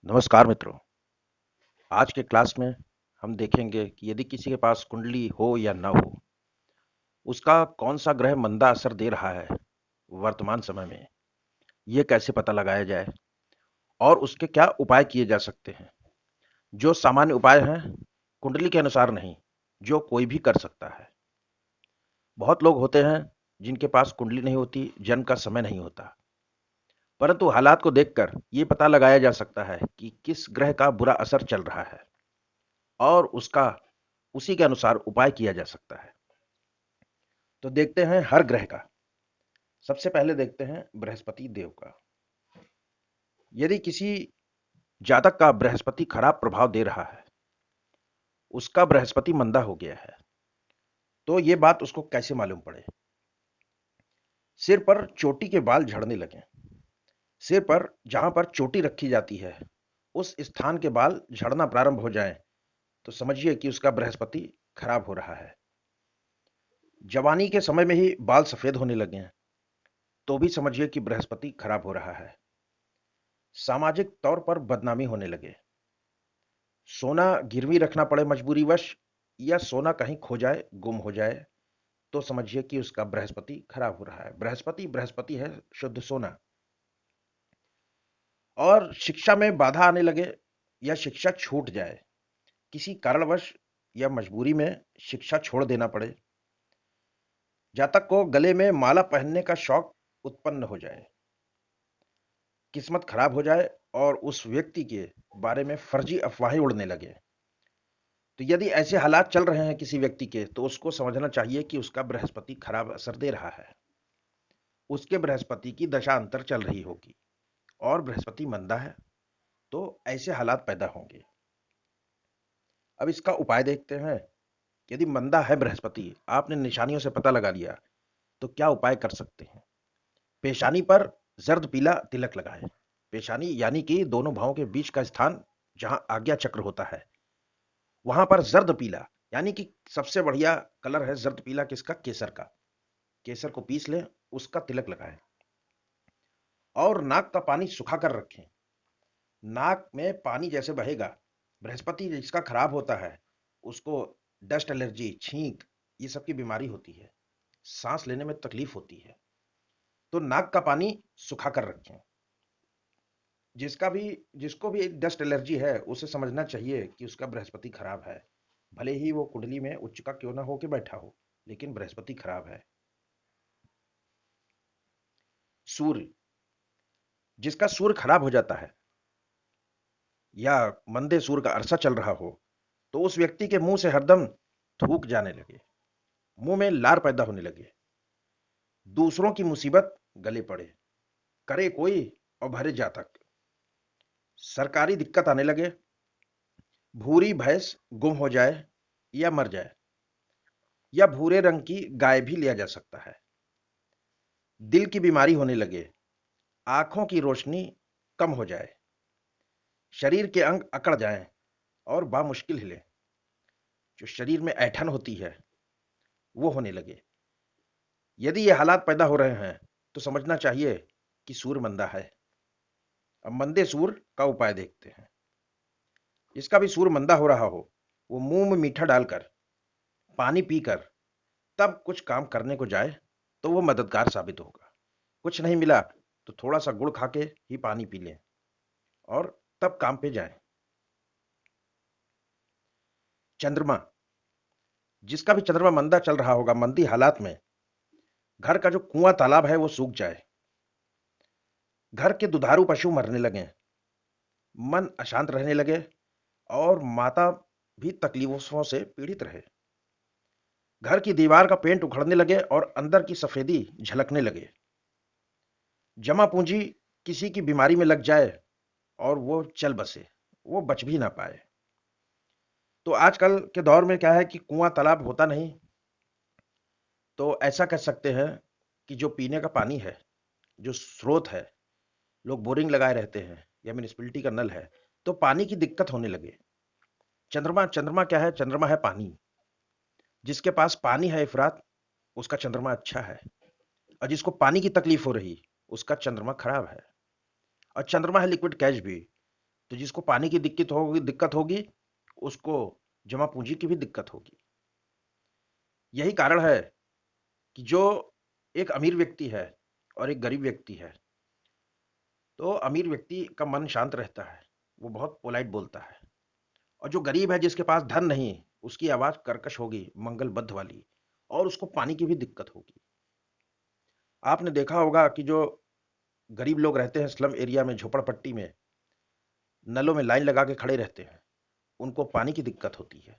नमस्कार मित्रों। आज के क्लास में हम देखेंगे कि यदि किसी के पास कुंडली हो या न हो, उसका कौन सा ग्रह मंदा असर दे रहा है वर्तमान समय में, ये कैसे पता लगाया जाए और उसके क्या उपाय किए जा सकते हैं। जो सामान्य उपाय हैं, कुंडली के अनुसार नहीं, जो कोई भी कर सकता है। बहुत लोग होते हैं जिनके पास कुंडली नहीं होती, जन्म का समय नहीं होता, परंतु हालात को देखकर ये पता लगाया जा सकता है कि किस ग्रह का बुरा असर चल रहा है और उसका उसी के अनुसार उपाय किया जा सकता है। तो देखते हैं हर ग्रह का। सबसे पहले देखते हैं बृहस्पति देव का। यदि किसी जातक का बृहस्पति खराब प्रभाव दे रहा है, उसका बृहस्पति मंदा हो गया है, तो ये बात उसको कैसे मालूम पड़े। सिर पर चोटी के बाल झड़ने लगे। सिर पर जहां पर चोटी रखी जाती है, उस स्थान के बाल झड़ना प्रारंभ हो जाएं, तो समझिए कि उसका बृहस्पति खराब हो रहा है। जवानी के समय में ही बाल सफेद होने लगे हैं, तो भी समझिए कि बृहस्पति खराब हो रहा है। सामाजिक तौर पर बदनामी होने लगे, सोना गिरवी रखना पड़े मजबूरीवश, या सोना कहीं खो जाए, गुम हो जाए, तो समझिए कि उसका बृहस्पति खराब हो रहा है। बृहस्पति बृहस्पति है, शुद्ध सोना। और शिक्षा में बाधा आने लगे या शिक्षा छूट जाए, किसी कारणवश या मजबूरी में शिक्षा छोड़ देना पड़े। जातक को गले में माला पहनने का शौक उत्पन्न हो जाए, किस्मत खराब हो जाए और उस व्यक्ति के बारे में फर्जी अफवाहें उड़ने लगे। तो यदि ऐसे हालात चल रहे हैं किसी व्यक्ति के, तो उसको समझना चाहिए कि उसका बृहस्पति खराब असर दे रहा है। उसके बृहस्पति की दशा अंतर चल रही होगी और बृहस्पति मंदा है, तो ऐसे हालात पैदा होंगे। अब इसका उपाय देखते हैं। यदि मंदा है बृहस्पति, आपने निशानियों से पता लगा लिया, तो क्या उपाय कर सकते हैं। पेशानी पर जर्द पीला तिलक लगाएं। पेशानी यानी कि दोनों भावों के बीच का स्थान जहां आज्ञा चक्र होता है, वहां पर जर्द पीला, यानी कि सबसे बढ़िया कलर है जर्द पीला किसका, केसर का। केसर को पीस लें, उसका तिलक लगाएं। और नाक का पानी सुखा कर रखें। नाक में पानी जैसे बहेगा, बृहस्पति जिसका खराब होता है, उसको डस्ट एलर्जी, छींक, ये सब की बीमारी होती है, सांस लेने में तकलीफ होती है। तो नाक का पानी सुखा कर रखें। जिसको भी डस्ट एलर्जी है, उसे समझना चाहिए कि उसका बृहस्पति खराब है। भले ही वो कुंडली में उच्च का क्यों ना हो के बैठा हो, लेकिन बृहस्पति खराब है। सूर्य, जिसका सूर्य खराब हो जाता है या मंदे सूर्य का अरसा चल रहा हो, तो उस व्यक्ति के मुंह से हरदम थूक जाने लगे, मुंह में लार पैदा होने लगे, दूसरों की मुसीबत गले पड़े, करे कोई और भरे जातक, सरकारी दिक्कत आने लगे, भूरी भैंस गुम हो जाए या मर जाए, या भूरे रंग की गाय भी लिया जा सकता है। दिल की बीमारी होने लगे, आंखों की रोशनी कम हो जाए, शरीर के अंग अकड़ जाएं और बामुश्किल हिले, जो शरीर में ऐंठन होती है वो होने लगे। यदि ये हालात पैदा हो रहे हैं, तो समझना चाहिए कि सूर्य मंदा है। अब मंदे सूर्य का उपाय देखते हैं। जिसका भी सूर्य मंदा हो रहा हो, वो मुंह में मीठा डालकर, पानी पीकर, तब कुछ काम करने को जाए, तो वो मददगार साबित होगा। कुछ नहीं मिला तो थोड़ा सा गुड़ खा के ही पानी पी लें और तब काम पे जाएं। चंद्रमा, जिसका भी चंद्रमा मंदा चल रहा होगा, मंदी हालात में घर का जो कुआं तालाब है वो सूख जाए, घर के दुधारू पशु मरने लगे, मन अशांत रहने लगे और माता भी तकलीफों से पीड़ित रहे, घर की दीवार का पेंट उखड़ने लगे और अंदर की सफेदी झलकने लगे, जमा पूंजी किसी की बीमारी में लग जाए और वो चल बसे, वो बच भी ना पाए। तो आजकल के दौर में क्या है कि कुआं तालाब होता नहीं, तो ऐसा कह सकते हैं कि जो पीने का पानी है, जो स्रोत है, लोग बोरिंग लगाए रहते हैं या म्यूनिसिपैलिटी का नल है, तो पानी की दिक्कत होने लगे। चंद्रमा, चंद्रमा क्या है, चंद्रमा है पानी। जिसके पास पानी है इफरात, उसका चंद्रमा अच्छा है, और जिसको पानी की तकलीफ हो रही, उसका चंद्रमा खराब है। और चंद्रमा है लिक्विड कैश भी, तो जिसको पानी की दिक्कत होगी उसको जमा पूंजी की भी दिक्कत होगी। यही कारण है कि जो एक अमीर व्यक्ति है और एक गरीब व्यक्ति है, तो अमीर व्यक्ति का मन शांत रहता है, वो बहुत पोलाइट बोलता है। और जो गरीब है जिसके पास धन नहीं, उसकी आवाज कर्कश होगी, मंगलबद्ध वाली, और उसको पानी की भी दिक्कत होगी। आपने देखा होगा कि जो गरीब लोग रहते हैं स्लम एरिया में, झोपड़पट्टी में, नलों में लाइन लगा के खड़े रहते हैं, उनको पानी की दिक्कत होती है,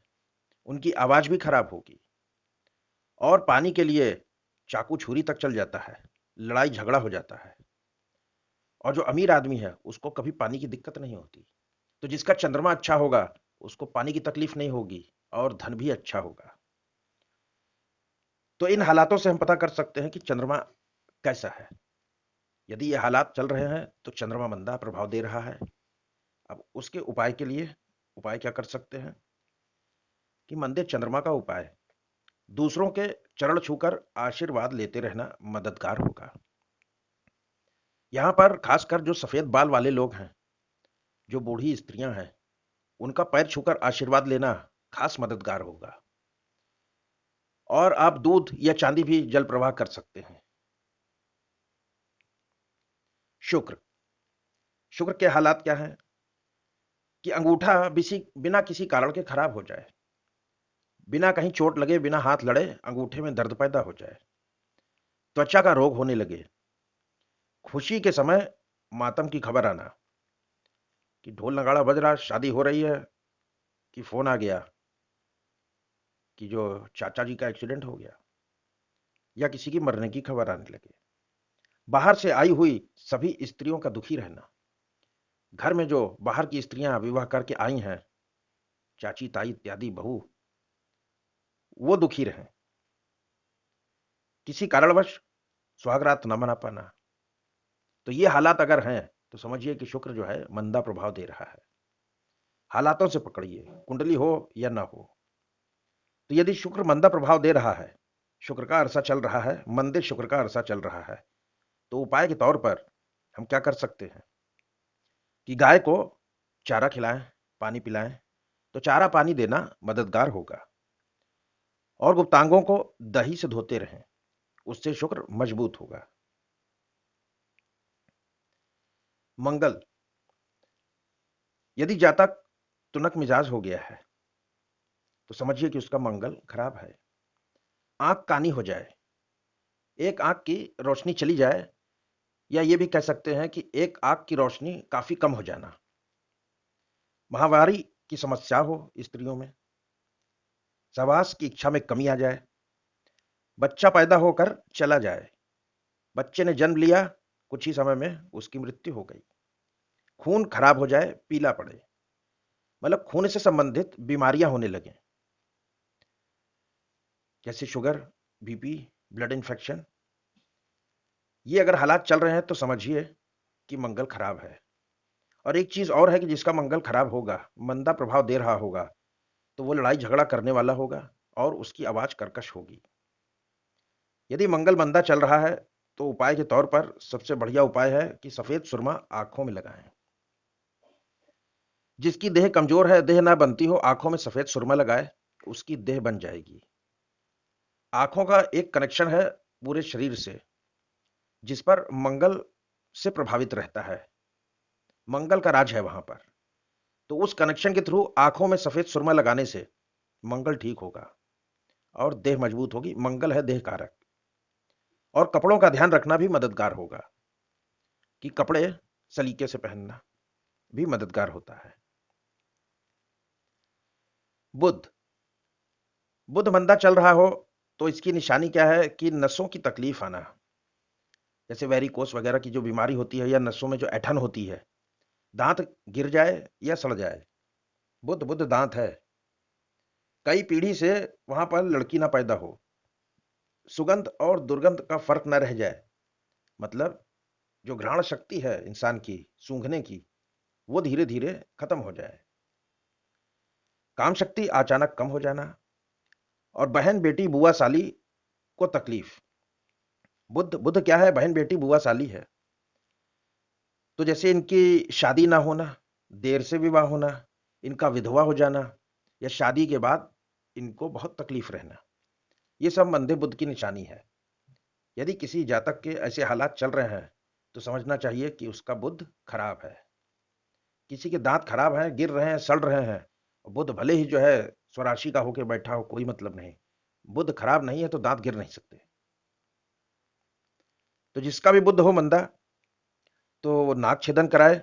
उनकी आवाज भी खराब होगी, और पानी के लिए चाकू छुरी तक चल जाता है, लड़ाई झगड़ा हो जाता है। और जो अमीर आदमी है उसको कभी पानी की दिक्कत नहीं होती। तो जिसका चंद्रमा अच्छा होगा उसको पानी की तकलीफ नहीं होगी और धन भी अच्छा होगा। तो इन हालातों से हम पता कर सकते हैं कि चंद्रमा कैसा है। यदि ये हालात चल रहे हैं तो चंद्रमा मंदा प्रभाव दे रहा है। अब उसके उपाय के लिए उपाय क्या कर सकते हैं कि मंदे चंद्रमा का उपाय दूसरों के चरण छूकर आशीर्वाद लेते रहना मददगार होगा। यहां पर खासकर जो सफेद बाल वाले लोग हैं, जो बूढ़ी स्त्रियां हैं, उनका पैर छूकर आशीर्वाद लेना खास मददगार होगा। और आप दूध या चांदी भी जल प्रवाह कर सकते हैं। शुक्र शुक्र के हालात क्या हैं कि अंगूठा बिना किसी कारण के खराब हो जाए, बिना कहीं चोट लगे, बिना हाथ लड़े अंगूठे में दर्द पैदा हो जाए, त्वचा का रोग होने लगे, खुशी के समय मातम की खबर आना कि ढोल नगाड़ा बज रहा, शादी हो रही है, कि फोन आ गया कि जो चाचा जी का एक्सीडेंट हो गया, या किसी की मरने की खबर आने लगे, बाहर से आई हुई सभी स्त्रियों का दुखी रहना, घर में जो बाहर की स्त्रियां विवाह करके आई हैं, चाची ताई इत्यादि बहू, वो दुखी रहें, किसी कारणवश सुहागरात न मना पाना। तो ये हालात अगर हैं तो समझिए कि शुक्र जो है मंदा प्रभाव दे रहा है। हालातों से पकड़िए, कुंडली हो या ना हो। तो यदि शुक्र मंदा प्रभाव दे रहा है, शुक्र का अरसा चल रहा है, मंदे शुक्र का अरसा चल रहा है, तो उपाय के तौर पर हम क्या कर सकते हैं कि गाय को चारा खिलाएं, पानी पिलाएं। तो चारा पानी देना मददगार होगा। और गुप्तांगों को दही से धोते रहें, उससे शुक्र मजबूत होगा। मंगल, यदि जातक तुनक मिजाज हो गया है तो समझिए कि उसका मंगल खराब है। आंख कानी हो जाए, एक आंख की रोशनी चली जाए, या ये भी कह सकते हैं कि एक आंख की रोशनी काफी कम हो जाना, माहवारी की समस्या हो स्त्रियों में, सहवास की इच्छा में कमी आ जाए, बच्चा पैदा होकर चला जाए, बच्चे ने जन्म लिया, कुछ ही समय में उसकी मृत्यु हो गई, खून खराब हो जाए, पीला पड़े, मतलब खून से संबंधित बीमारियां होने लगे, जैसे शुगर, बीपी, ब्लड इन्फेक्शन। ये अगर हालात चल रहे हैं तो समझिए कि मंगल खराब है। और एक चीज और है कि जिसका मंगल खराब होगा, मंदा प्रभाव दे रहा होगा, तो वो लड़ाई झगड़ा करने वाला होगा और उसकी आवाज कर्कश होगी। यदि मंगल मंदा चल रहा है तो उपाय के तौर पर सबसे बढ़िया उपाय है कि सफेद सुरमा आंखों में लगाएं। जिसकी देह कमजोर है, देह ना बनती हो, आंखों में सफेद सुरमा लगाए, उसकी देह बन जाएगी। आंखों का एक कनेक्शन है पूरे शरीर से, जिस पर मंगल से प्रभावित रहता है, मंगल का राज है वहां पर। तो उस कनेक्शन के थ्रू आंखों में सफेद सुरमा लगाने से मंगल ठीक होगा और देह मजबूत होगी। मंगल है देह कारक। और कपड़ों का ध्यान रखना भी मददगार होगा कि कपड़े सलीके से पहनना भी मददगार होता है। बुध, बुध मंदा चल रहा हो तो इसकी निशानी क्या है कि नसों की तकलीफ आना, जैसे वेरिकोस वगैरह की जो बीमारी होती है, या नसों में जो ऐठन होती है, दांत गिर जाए या सड़ जाए। बुध बुध दांत है, कई पीढ़ी से वहां पर लड़की ना पैदा हो, सुगंध और दुर्गंध का फर्क न रह जाए, मतलब जो घ्राण शक्ति है इंसान की सूंघने की, वो धीरे धीरे खत्म हो जाए, काम शक्ति अचानक कम हो जाना, और बहन बेटी बुआ साली को तकलीफ। बुध बुध क्या है? बहन बेटी बुआ साली है। तो जैसे इनकी शादी ना होना, देर से विवाह होना, इनका विधवा हो जाना या शादी के बाद इनको बहुत तकलीफ रहना, ये सब मंदे बुध की निशानी है। यदि किसी जातक के ऐसे हालात चल रहे हैं तो समझना चाहिए कि उसका बुध खराब है। किसी के दांत खराब हैं, गिर रहे हैं, सड़ रहे हैं, बुध भले ही जो है स्वराशि का होके बैठा हो, कोई मतलब नहीं। बुध खराब नहीं है तो दांत गिर नहीं सकते। तो जिसका भी बुध हो मंदा तो वो नाक छेदन कराए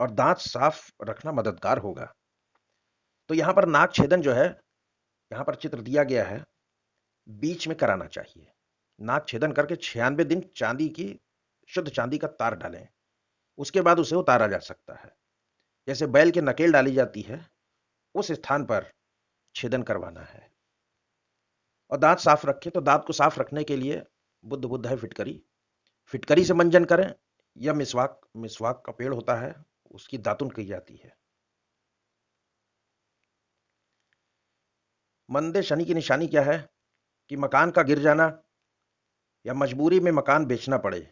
और दांत साफ रखना मददगार होगा। तो यहां पर नाक छेदन जो है, यहां पर चित्र दिया गया है, बीच में कराना चाहिए। नाक छेदन करके 96 दिन चांदी की, शुद्ध चांदी का तार डालें, उसके बाद उसे उतारा जा सकता है। जैसे बैल के नकेल डाली जाती है, उस स्थान पर छेदन करवाना है। और दांत साफ रखें, तो दांत को साफ रखने के लिए बुद्ध बुद्ध है फिटकरी, फिटकरी से मंजन करें, या मिसवाक, मिसवाक का पेड़ होता है, उसकी दातुन की जाती है। मंदे शनि की निशानी क्या है कि मकान का गिर जाना या मजबूरी में मकान बेचना पड़े,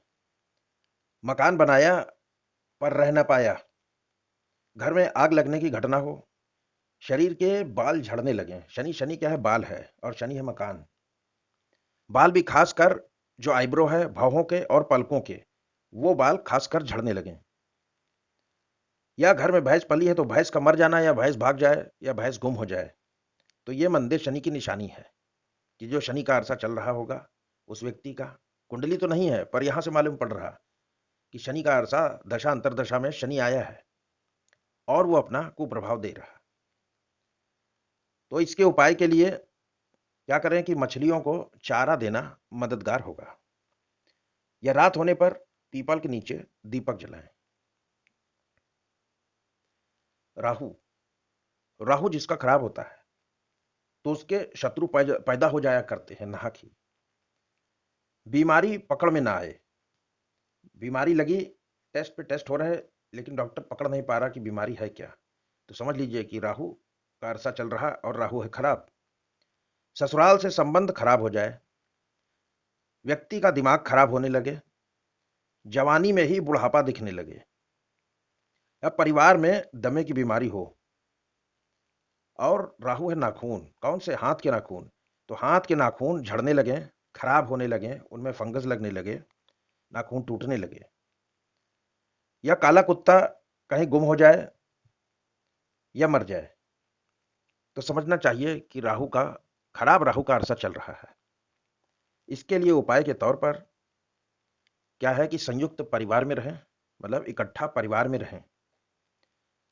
मकान बनाया पर रह ना पाया, घर में आग लगने की घटना हो, शरीर के बाल झड़ने लगे। शनि, शनि क्या है? बाल है, और शनि है मकान। बाल भी खासकर जो आईब्रो है, भौहों के और पलकों के, वो बाल खासकर झड़ने लगे। या घर में भैंस पली है तो भैंस का मर जाना, या भैंस भाग जाए, या भैंस गुम हो जाए, तो ये मंदे शनि की निशानी है कि जो शनि का अरसा चल रहा होगा उस व्यक्ति का, कुंडली तो नहीं है पर यहां से मालूम पड़ रहा कि शनि का अरसा दशा अंतरदशा में शनि आया है और वो अपना कुप्रभाव दे रहा। तो इसके उपाय के लिए क्या करें कि मछलियों को चारा देना मददगार होगा, या रात होने पर पीपल के नीचे दीपक जलाएं। राहु, राहु जिसका खराब होता है तो उसके शत्रु पैदा हो जाया करते हैं नाहक ही। बीमारी पकड़ में ना आए, बीमारी लगी, टेस्ट पे टेस्ट हो रहे, लेकिन डॉक्टर पकड़ नहीं पा रहा कि बीमारी है क्या, तो समझ लीजिए कि राहु का अरसा चल रहा और राहु है खराब। ससुराल से संबंध खराब हो जाए, व्यक्ति का दिमाग खराब होने लगे, जवानी में ही बुढ़ापा दिखने लगे, या परिवार में दमे की बीमारी हो। और राहु है नाखून, कौन से? हाथ के नाखून। तो हाथ के नाखून झड़ने लगे, खराब होने लगे, उनमें फंगस लगने लगे, नाखून टूटने लगे, या काला कुत्ता कहीं गुम हो जाए या मर जाए, तो समझना चाहिए कि राहु का, खराब राहु का अरसा चल रहा है। इसके लिए उपाय के तौर पर क्या है कि संयुक्त परिवार में रहें, मतलब इकट्ठा परिवार में रहें,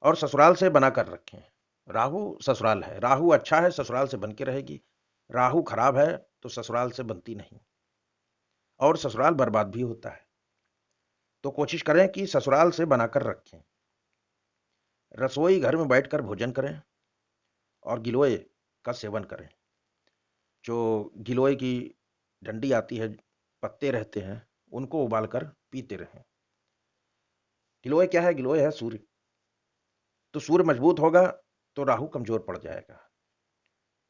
और ससुराल से बनाकर रखें। राहु ससुराल है, राहु अच्छा है ससुराल से बन के रहेगी, राहु खराब है तो ससुराल से बनती नहीं, और ससुराल बर्बाद भी होता है। तो कोशिश करें कि ससुराल से बनाकर रखें। रसोई घर में बैठकर भोजन करें और गिलोय का सेवन करें। जो गिलोय की डंडी आती है, पत्ते रहते हैं, उनको उबालकर पीते रहें। गिलोय क्या है? गिलोय है सूर्य। तो सूर्य मजबूत होगा तो राहु कमजोर पड़ जाएगा।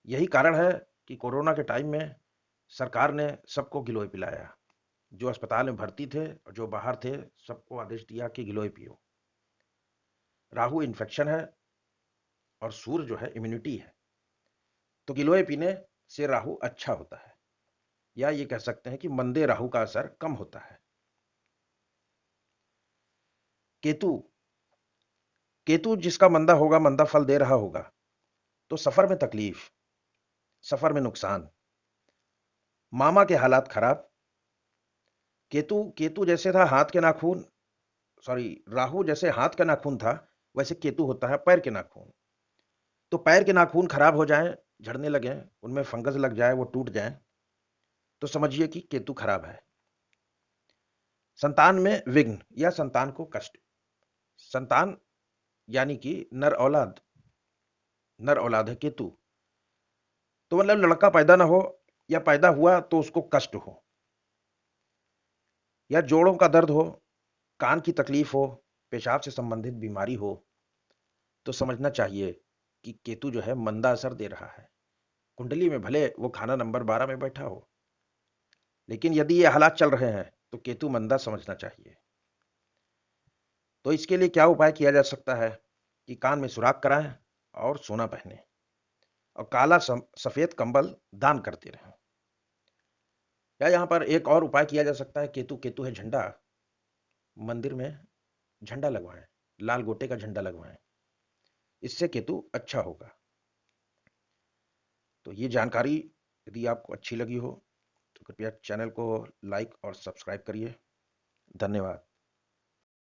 यही कारण है कि कोरोना के टाइम में सरकार ने सबको गिलोय पिलाया। जो अस्पताल में भर्ती थे और जो बाहर थे, सबको आदेश दिया कि गिलोय पियो। राहु इन्फेक्शन है और सूर्य जो है इम्यूनिटी है, तो गिलोय पीने से राहु अच्छा होता है, या ये कह सकते हैं कि मंदे राहु का असर कम होता है। केतु, केतु जिसका मंदा होगा, मंदा फल दे रहा होगा, तो सफर में तकलीफ, सफर में नुकसान, मामा के हालात खराब। केतु, केतु जैसे था हाथ के नाखून, सॉरी, राहु जैसे हाथ का नाखून था, वैसे केतु होता है पैर के नाखून। तो पैर के नाखून खराब हो जाएं, झड़ने लगे, उनमें फंगस लग जाए, वो टूट जाएं, तो समझिए कि केतु खराब है। संतान में विघ्न या संतान को कष्ट, संतान यानी कि नर औलाद है केतु, तो मतलब लड़का पैदा ना हो, या पैदा हुआ तो उसको कष्ट हो, या जोड़ों का दर्द हो, कान की तकलीफ हो, पेशाब से संबंधित बीमारी हो, तो समझना चाहिए कि केतु जो है मंदा असर दे रहा है। कुंडली में भले वो खाना नंबर 12 में बैठा हो, लेकिन यदि ये हालात चल रहे हैं तो केतु मंदा समझना चाहिए। तो इसके लिए क्या उपाय किया जा सकता है? कि कान में सुराख कराएं और सोना पहने और काला सफेद कंबल दान करते रहें। या यहाँ पर एक और उपाय किया जा सकता है, केतु केतु है झंडा, मंदिर में झंडा लगवाएं, लाल गोटे का झंडा लगवाएं, इससे केतु अच्छा होगा। तो ये जानकारी यदि आपको अच्छी लगी हो तो कृपया चैनल को लाइक और सब्सक्राइब करिए। धन्यवाद।